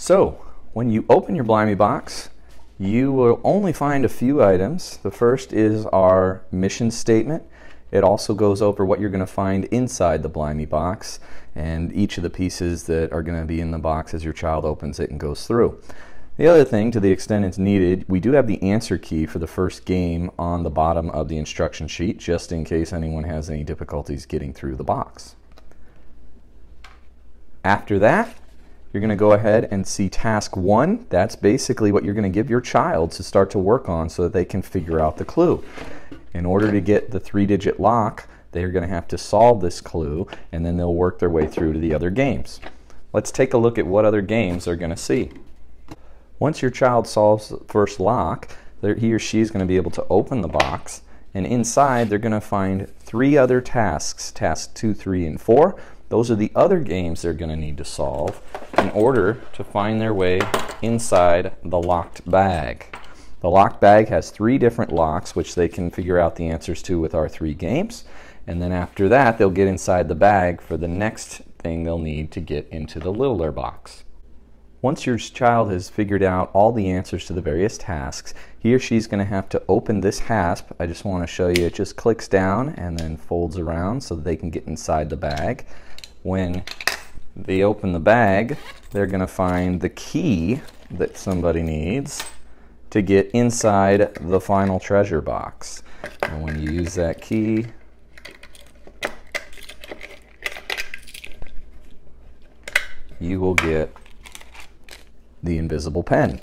So, when you open your Blimey box, you will only find a few items. The first is our mission statement. It also goes over what you're going to find inside the Blimey box and each of the pieces that are going to be in the box as your child opens it and goes through. The other thing, to the extent it's needed, we do have the answer key for the first game on the bottom of the instruction sheet, just in case anyone has any difficulties getting through the box. After that, you're going to go ahead and see task 1. That's basically what you're going to give your child to start to work on so that they can figure out the clue. In order to get the 3-digit lock, they're going to have to solve this clue, and then they'll work their way through to the other games. Let's take a look at what other games they're going to see. Once your child solves the first lock, he or she is going to be able to open the box, and inside they're going to find 3 other tasks, tasks 2, 3, and 4. Those are the other games they're going to need to solve in order to find their way inside the locked bag. The locked bag has 3 different locks which they can figure out the answers to with our 3 games, and then after that they'll get inside the bag for the next thing they'll need to get into the littler box. Once your child has figured out all the answers to the various tasks, he or she's going to have to open this hasp. I just want to show you, it just clicks down and then folds around so that they can get inside the bag. When they open the bag, they're going to find the key that somebody needs to get inside the final treasure box. And when you use that key, you will get the invisible pen.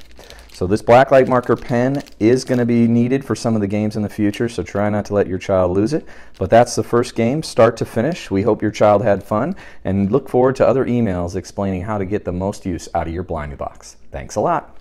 So this black light marker pen is going to be needed for some of the games in the future, so try not to let your child lose it. But that's the first game, start to finish. We hope your child had fun, and look forward to other emails explaining how to get the most use out of your Blimey box. Thanks a lot.